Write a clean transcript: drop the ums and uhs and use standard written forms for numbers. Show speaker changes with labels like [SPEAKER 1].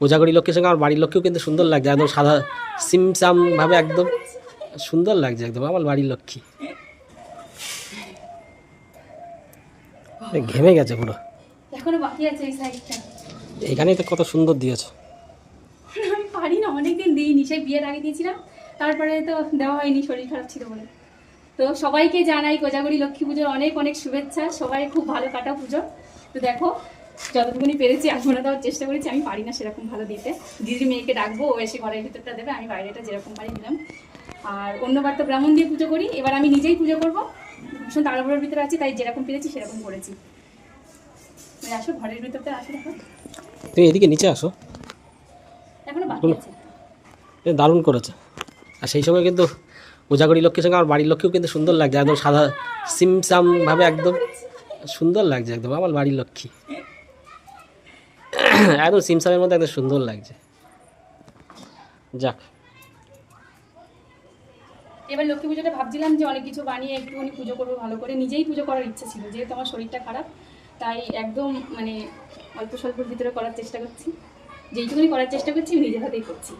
[SPEAKER 1] কোজাগরি লক্ষ্মীর সঙ্গে আমার বাড়ির লক্ষ্মীও কিন্তু সুন্দর লাগছে, একদম সাদা সিমসাম ভাবে একদম সুন্দর লাগছে একদম আমার বাড়ির লক্ষ্মী। ঘেমে গেছে পুরো,
[SPEAKER 2] এখনো বাকি আছে এই সাইডটা।
[SPEAKER 1] এখানেই তো কত সুন্দর দিয়েছে।
[SPEAKER 2] আমি পারি না, অনেকদিন দিইনি, সেই বিয়ের আগে দিয়েছিলাম, তারপরে তো দেওয়া হয়নি, শরীর খারাপ ছিল বলে। তো সবাইকে জানাই কোজাগরি লক্ষ্মী পুজোর অনেক অনেক শুভেচ্ছা, সবাই খুব ভালো কাটা পুজো। তো দেখো যতটুকুনি পেরেছি আলপনা দেওয়ার চেষ্টা করেছি, আমি পারি না সেরকম ভালো দিতে। দিদির মেয়েকে ডাকবো, ও এসে ঘরের ভিতরটা দেবে, আমি বাইরেটা যেরকম পারি দিলাম। আর অন্যবার তো ব্রাহ্মণ দিয়ে পুজো করি, এবার আমি নিজেই পুজো করবো, ভীষণ তাড়াহুড়োর ভিতরে আছি, তাই যেরকম পেরেছি সেরকম করেছি। আসো ঘরের ভিতরটা, আসো দেখো।
[SPEAKER 1] তুমি এদিকে নিচে আসো,
[SPEAKER 2] এখনো বাকি আছে।
[SPEAKER 1] দারুণ করেছে। আর সেই সময় কিন্তু কোজাগরি লক্ষ্মীর সঙ্গে আমার বাড়ির লক্ষ্মীও কিন্তু সুন্দর লাগছে, একদম সাদা সিমসাম ভাবে একদম সুন্দর লাগছে একদম আমার বাড়ির লক্ষ্মী। একদম সিমসামের মধ্যে একদম সুন্দর লাগছে। যাক,
[SPEAKER 2] এবার লক্ষ্মী পুজোটা ভাবছিলাম যে অনেক কিছু বানিয়ে একটুখানি পুজো করবো ভালো করে, নিজেই পুজো করার ইচ্ছা ছিল, যেহেতু আমার শরীরটা খারাপ, তাই একদম মানে অল্প স্বল্পর ভিতরে করার চেষ্টা করছি, যেইটুকুনি করার চেষ্টা করছি নিজের হাতেই করছি।